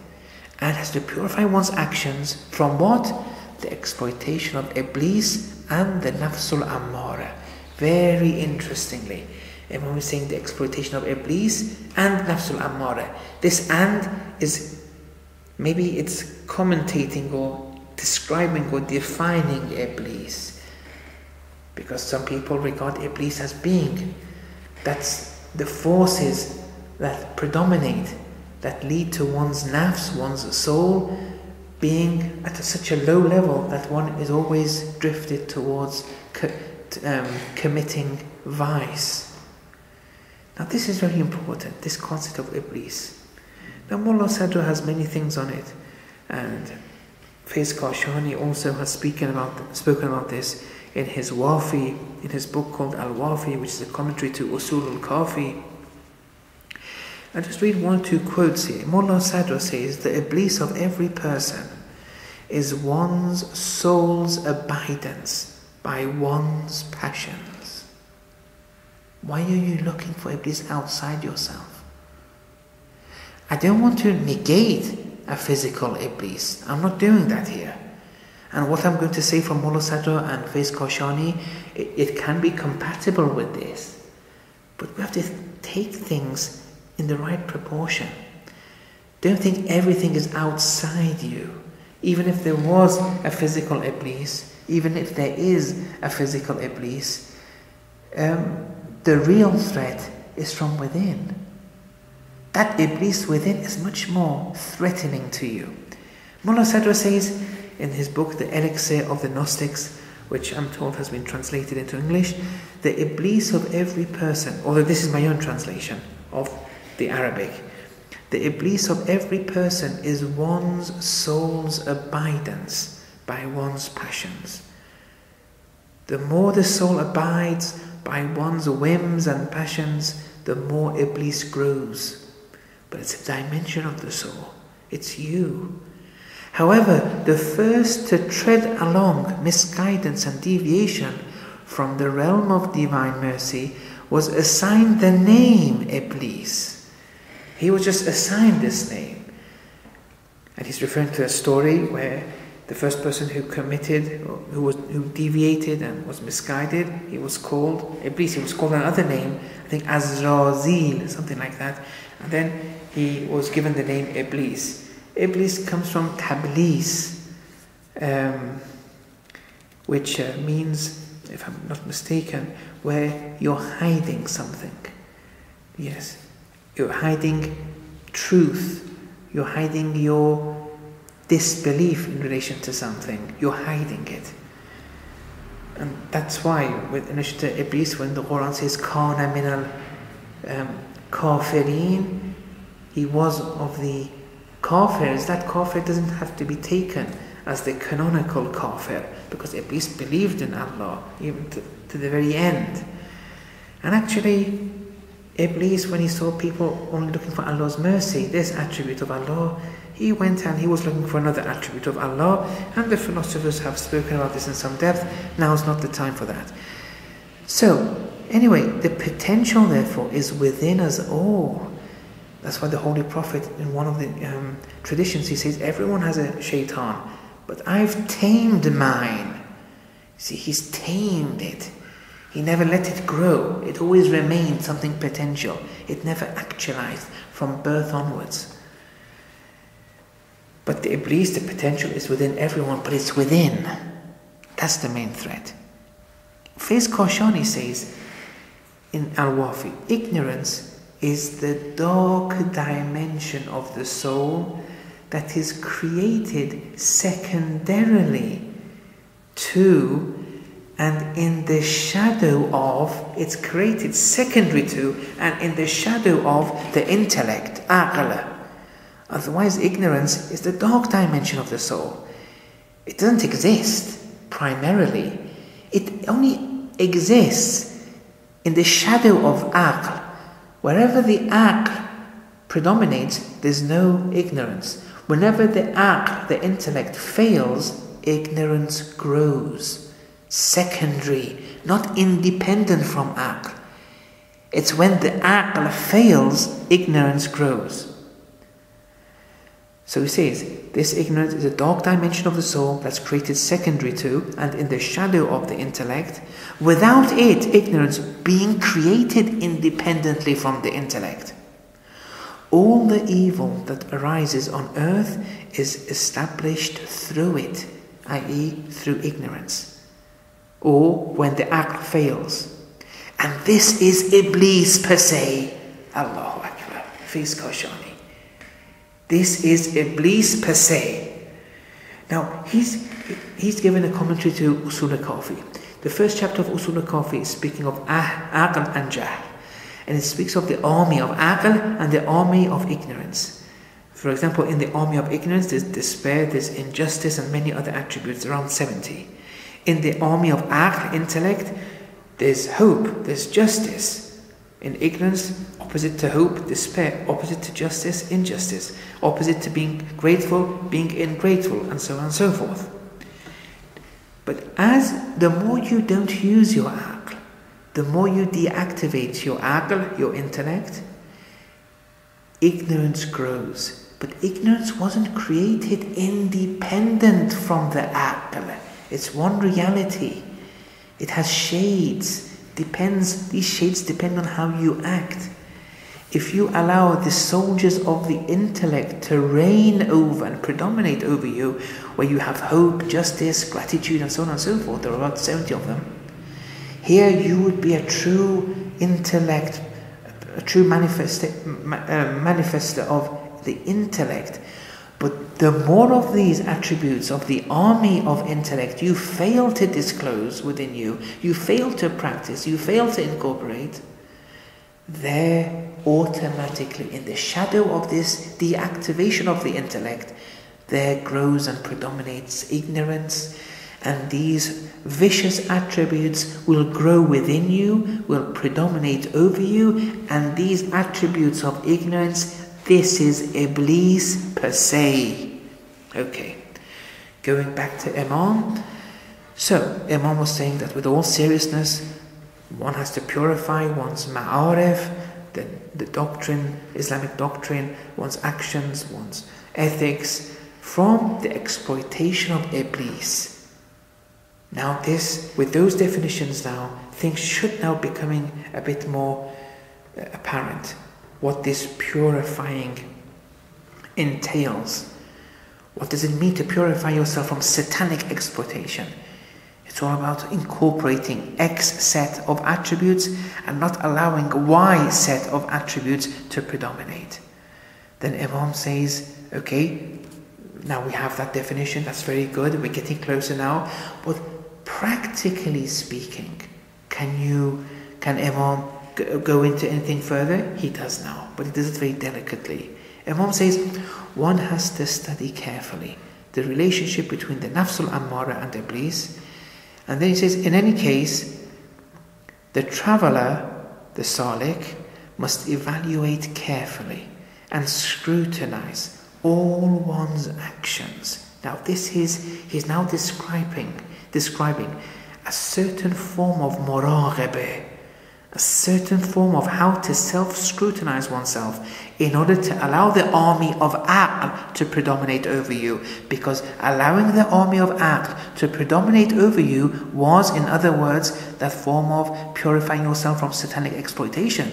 And has to purify one's actions from what? The exploitation of Iblis and the nafsul ammara. Very interestingly, Imam is saying the exploitation of Iblis and nafsul ammara. This and is, maybe it's commentating or describing or defining Iblis. Because some people regard Iblis as being, that's the forces that predominate, that lead to one's nafs, one's soul, being at such a low level that one is always drifted towards committing vice. Now this is very important, this concept of Iblis. Now Mullah Sadr has many things on it, and Faiz Kashani also has spoken about this in his Wafi, in his book called Al-Wafi, which is a commentary to Usul al-Kafi. I'll just read one or two quotes here. Mullah Sadr says, the Iblis of every person is one's soul's abidance by one's passions. Why are you looking for Iblis outside yourself? I don't want to negate a physical Iblis. I'm not doing that here. And what I'm going to say from Mullah Sadr and Faiz Kashani, it can be compatible with this. But we have to take things in the right proportion. Don't think everything is outside you. Even if there was a physical Iblis, even if there is a physical Iblis, the real threat is from within. That Iblis within is much more threatening to you. Mullah Sadr says in his book, The Elixir of the Gnostics, which I'm told has been translated into English, the Iblis of every person, although this is my own translation of the Arabic, the Iblis of every person is one's soul's abidance by one's passions. The more the soul abides by one's whims and passions, the more Iblis grows. But it's a dimension of the soul. It's you. However, the first to tread along misguidance and deviation from the realm of divine mercy was assigned the name Iblis. He was just assigned this name. And he's referring to a story where the first person who who deviated and was misguided, he was called Iblis. He was called another name, I think Azrazil, something like that. And then he was given the name Iblis. Iblis comes from tablis, which means, if I'm not mistaken, where you're hiding something. Yes, you're hiding truth. You're hiding your disbelief in relation to something. You're hiding it. And that's why, with relation to Iblis, when the Quran says, Kana minal kafirin, he was of the kafirs. That kafir doesn't have to be taken as the canonical kafir, because Iblis believed in Allah, even to the very end. And actually, Iblis, when he saw people only looking for Allah's mercy, this attribute of Allah, he went and he was looking for another attribute of Allah, and the philosophers have spoken about this in some depth. Now is not the time for that. So, anyway, the potential therefore is within us all. That's why the Holy Prophet, in one of the traditions, he says, everyone has a shaitan, but I've tamed mine. See, he's tamed it. He never let it grow. It always remained something potential. It never actualized from birth onwards. But the Iblis, the potential is within everyone, but it's within. That's the main threat. Faiz Kashani says in Al-Wafi, ignorance is the dark dimension of the soul that is created secondarily to and in the shadow of, it's created secondary to and in the shadow of the intellect, aqla. Otherwise, ignorance is the dark dimension of the soul. It doesn't exist primarily. It only exists in the shadow of aql. Wherever the aql predominates, there's no ignorance. Whenever the aql, the intellect, fails, ignorance grows. Secondary, not independent from aql. It's when the aql fails, ignorance grows. So he says, this ignorance is a dark dimension of the soul that's created secondary to and in the shadow of the intellect. Without it, ignorance being created independently from the intellect. All the evil that arises on earth is established through it, i.e. through ignorance, or when the aql fails. And this is Iblis per se. Allahu Akbar. Faiz Kashani. This is Iblis per se. Now, he's given a commentary to Usul al-Kafi. The first chapter of Usul al-Kafi is speaking of aql and jahl. And it speaks of the army of aql and the army of ignorance. For example, in the army of ignorance, there's despair, there's injustice, and many other attributes, around 70. In the army of aql, intellect, there's hope, there's justice. In ignorance, opposite to hope, despair. Opposite to justice, injustice. Opposite to being grateful, being ingrateful, and so on and so forth. But as the more you don't use your aql, the more you deactivate your aql, your intellect, ignorance grows. But ignorance wasn't created independent from the aql. It's one reality. It has shades. These shades depend on how you act. If you allow the soldiers of the intellect to reign over and predominate over you, where you have hope, justice, gratitude, and so on and so forth, there are about 70 of them, here you would be a true intellect, a true manifester of the intellect. But the more of these attributes of the army of intellect you fail to disclose within you, you fail to practice, you fail to incorporate, there automatically, in the shadow of this deactivation of the intellect, there grows and predominates ignorance, and these vicious attributes will grow within you, will predominate over you, and these attributes of ignorance, this is Iblis per se. Okay. Going back to Imam, so Imam was saying that with all seriousness, one has to purify one's ma'arif, the doctrine, Islamic doctrine, one's actions, one's ethics, from the exploitation of Iblis. Now this, with those definitions now, things should now becoming a bit more apparent, what this purifying entails. What does it mean to purify yourself from satanic exploitation? It's all about incorporating X set of attributes and not allowing Y set of attributes to predominate. Then Imam says, okay, now we have that definition, that's very good, we're getting closer now, but practically speaking, can Imam go into anything further? He does now, but he does it very delicately. Imam says, one has to study carefully the relationship between the Nafs al-Ammara and Iblis. And then he says, in any case, the traveller, the Salik, must evaluate carefully and scrutinize all one's actions. Now he's now describing a certain form of muraqabah, a certain form of how to self-scrutinize oneself in order to allow the army of aql to predominate over you. Because allowing the army of aql to predominate over you was, in other words, that form of purifying yourself from satanic exploitation.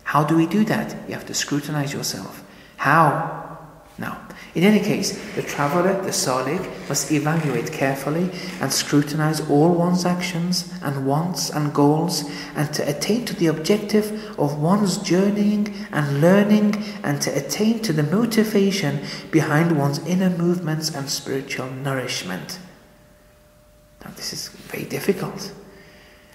How do we do that? You have to scrutinize yourself. How? Now, in any case, the traveller, the Salik, must evaluate carefully and scrutinize all one's actions and wants and goals, and to attain to the objective of one's journeying and learning, and to attain to the motivation behind one's inner movements and spiritual nourishment. Now, this is very difficult.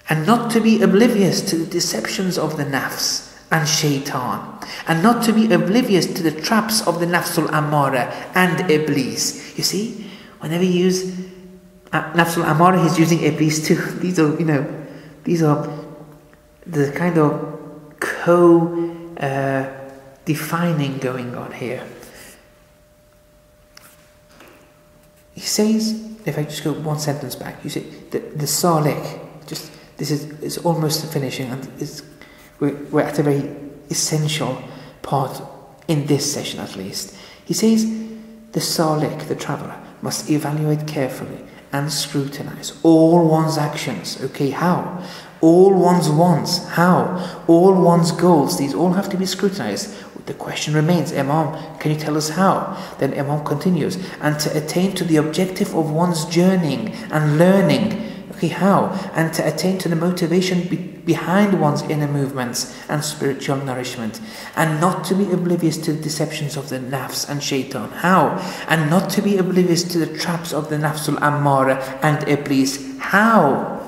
And not to be oblivious to the deceptions of the nafs and shaitan, and not to be oblivious to the traps of the nafsul ammara and iblis. You see, whenever you use nafsul ammara, he's using iblis too. These are the kind of defining going on here. He says, if I just go one sentence back, you see the Salik. It's almost finishing, and we're at a very essential part in this session at least. He says, the Salik, the traveller, must evaluate carefully and scrutinize all one's actions. Okay, how? All one's wants. How? All one's goals. These all have to be scrutinized. The question remains, Imam, can you tell us how? Then Imam continues, and to attain to the objective of one's journeying and learning. Okay, how? And to attain to the motivation behind one's inner movements and spiritual nourishment, and not to be oblivious to the deceptions of the nafs and shaitan. How? And not to be oblivious to the traps of the nafsul ammara and iblis. How?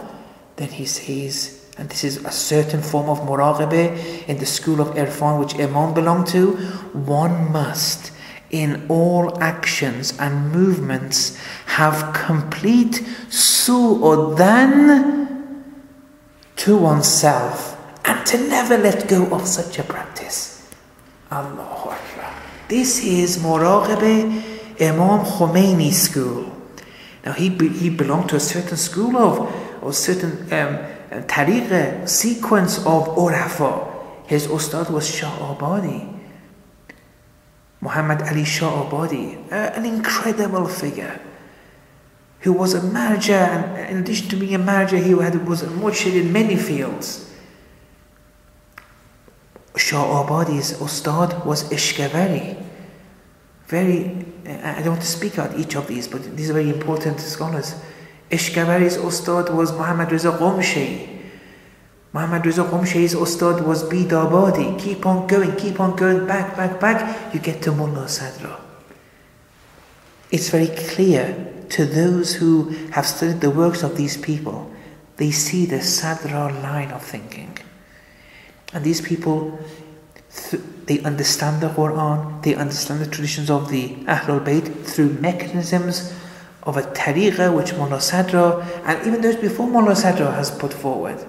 Then he says, and this is a certain form of muraqabah in the school of Irfan which Imam belonged to, one must, in all actions and movements, have complete su'udan to oneself, and to never let go of such a practice. Allahu Akbar. This is muraqabah, Imam Khomeini's school. Now he belonged to a certain school of certain tariq, sequence of urafa. His ustad was Shah Abadi, Muhammad Ali Shah Abadi, an incredible figure, who was a marja, and in addition to being a marja, he was a murshid in many fields. Shah Abadi's ustad was Ishqaveri. I don't want to speak out each of these, but these are very important scholars. Ishqaveri's ustad was Muhammad Reza Qumshi. Muhammad Reza Qumshi's ustad was Bidabadi. Keep on going, back, you get to Mullah Sadra. It's very clear to those who have studied the works of these people. They see the Sadra line of thinking. And these people, they understand the Quran, they understand the traditions of the Ahlul Bayt through mechanisms of a tariqah which Mullah Sadra, and even those before Mullah Sadra, has put forward.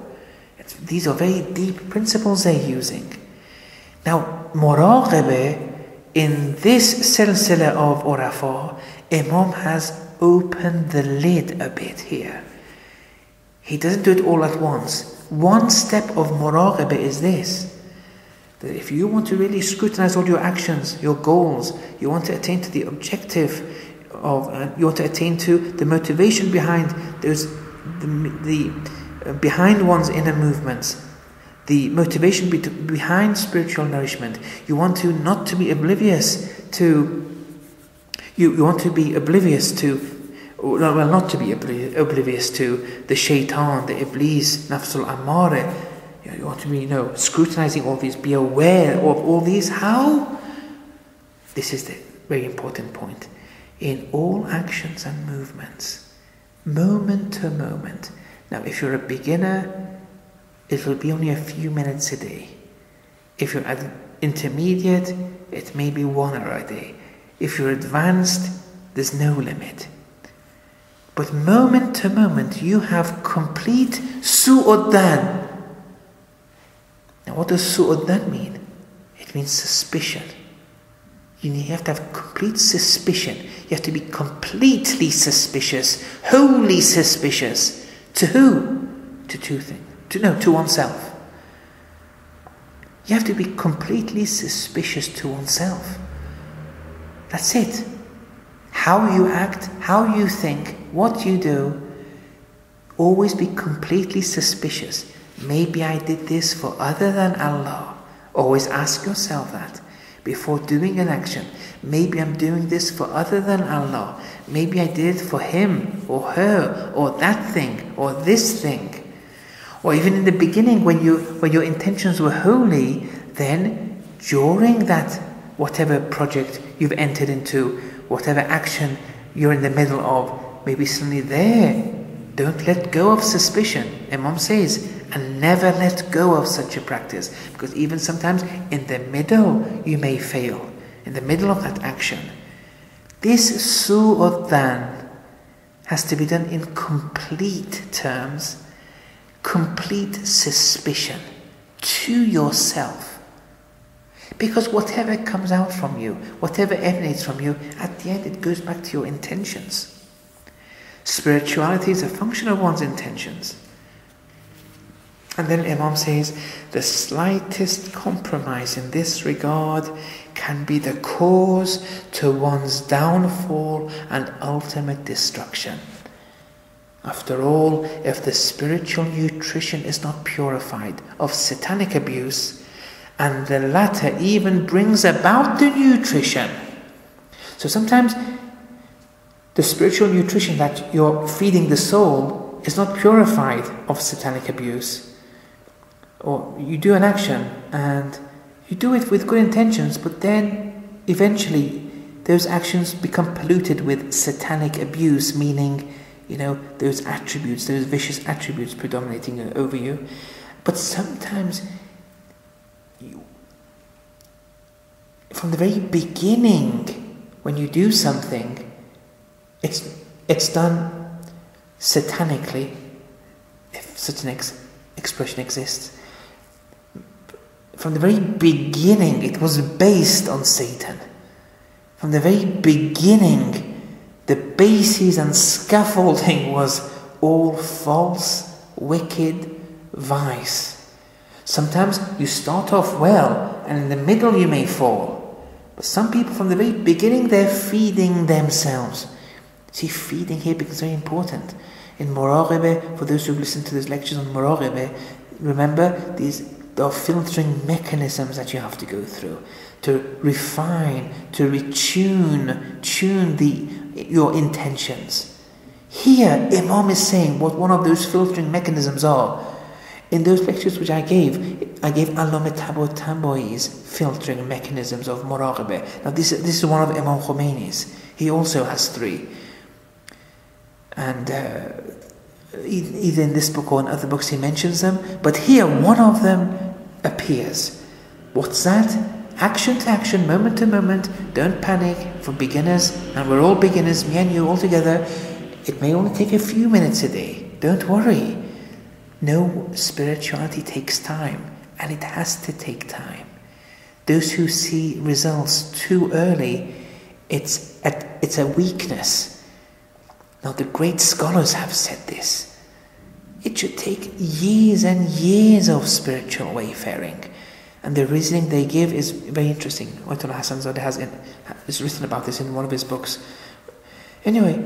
These are very deep principles they're using. Now, muraqabah, in this silsila of urafa, Imam has open the lid a bit here. He doesn't do it all at once. One step of muraqabah is this, that if you want to really scrutinize all your actions, your goals, you want to attain to the objective of, you want to attain to the motivation behind those, behind one's inner movements, the motivation behind spiritual nourishment. You want to not to be oblivious to, you want to be oblivious to, well, not to be oblivious to the shaitan, the iblis, nafsul ammare. You want to be, scrutinizing all these, be aware of all these. How? This is the very important point. In all actions and movements, moment to moment. Now, if you're a beginner, it will be only a few minutes a day. If you're intermediate, it may be 1 hour a day. If you're advanced, there's no limit. But moment to moment, you have complete su'uddan. Now, what does su'uddan mean? It means suspicion. You have to have complete suspicion. You have to be completely suspicious, wholly suspicious. To who? To two things. To oneself. You have to be completely suspicious to oneself. That's it. How you act, how you think, what you do, always be completely suspicious. Maybe I did this for other than Allah. Always ask yourself that before doing an action. Maybe I'm doing this for other than Allah. Maybe I did it for him or her or that thing or this thing. Or even in the beginning when your intentions were holy, then during that whatever project you've entered into, whatever action you're in the middle of, maybe suddenly there, don't let go of suspicion. Imam says, and never let go of such a practice, because even sometimes in the middle you may fail, in the middle of that action. This su'uddan has to be done in complete terms, complete suspicion to yourself. Because whatever comes out from you, whatever emanates from you, at the end it goes back to your intentions. Spirituality is a function of one's intentions. And then Imam says, the slightest compromise in this regard can be the cause to one's downfall and ultimate destruction. After all, if the spiritual nutrition is not purified of satanic abuse, and the latter even brings about the nutrition. So sometimes the spiritual nutrition that you're feeding the soul is not purified of satanic abuse. Or you do an action and you do it with good intentions, but then eventually those actions become polluted with satanic abuse, meaning, those attributes, those vicious attributes predominating over you. But sometimes from the very beginning, when you do something, it's done satanically, if such an expression exists. From the very beginning, it was based on Satan. From the very beginning, the basis and scaffolding was all false, wicked, vice. Sometimes you start off well, and in the middle you may fall. But some people from the very beginning, they're feeding themselves. See, feeding here becomes very important. In muraqabah, for those who've listened to these lectures on muraqabah, remember there are filtering mechanisms that you have to go through to refine, to tune your intentions. Here, Imam is saying what one of those filtering mechanisms are. In those lectures which I gave Allama Tabataboi's filtering mechanisms of muraqabah. Now this is one of Imam Khomeini's. He also has 3. And either in this book or in other books he mentions them. But here one of them appears. What's that? Action to action, moment to moment. Don't panic for beginners. And we're all beginners, me and you all together. It may only take a few minutes a day. Don't worry. No, spirituality takes time, and it has to take time. Those who see results too early, it's a weakness. Now the great scholars have said this. It should take years and years of spiritual wayfaring. And the reasoning they give is very interesting. Ayatollah Hassan Zadeh has written about this in one of his books. Anyway,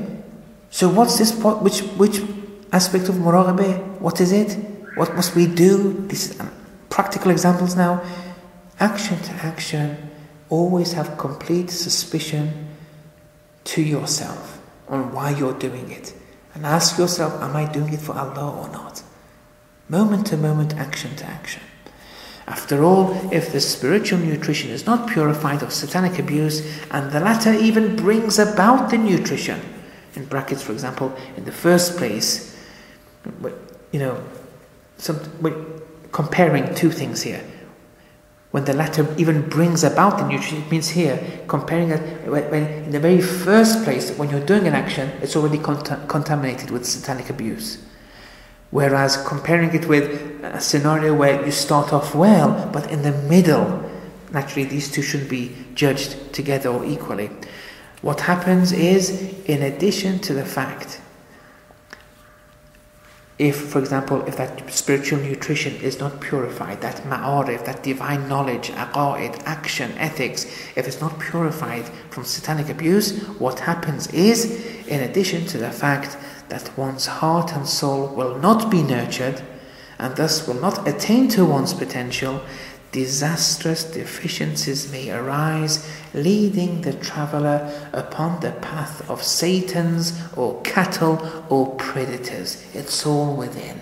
so what's this? Which aspect of muraqabah? What is it? What must we do? These practical examples now. Action to action. Always have complete suspicion to yourself on why you're doing it. And ask yourself, am I doing it for Allah or not? Moment to moment, action to action. After all, if the spiritual nutrition is not purified of satanic abuse, and the latter even brings about the nutrition, in brackets for example, in the first place, comparing two things here. When the latter even brings about the nutrition, it means here, comparing it, when in the very first place, when you're doing an action, it's already contaminated with satanic abuse. Whereas comparing it with a scenario where you start off well, but in the middle, naturally these two shouldn't be judged together or equally. What happens is, in addition to the fact, if, for example, if that spiritual nutrition is not purified, that ma'arif, that divine knowledge, aqa'id, action, ethics, if it's not purified from satanic abuse, what happens is, in addition to the fact that one's heart and soul will not be nurtured, and thus will not attain to one's potential, disastrous deficiencies may arise, leading the traveller upon the path of Satans or cattle or predators. It's all within.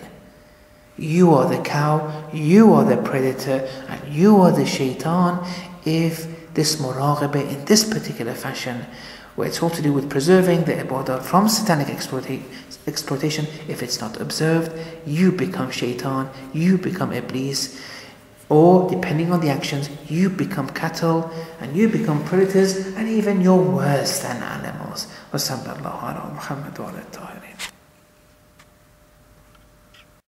You are the cow, you are the predator, and you are the shaitan if this muraqabah in this particular fashion, where it's all to do with preserving the ibadah from satanic exploitation, if it's not observed, you become shaitan, you become iblis, or depending on the actions, you become cattle and you become predators, and even you're worse than animals.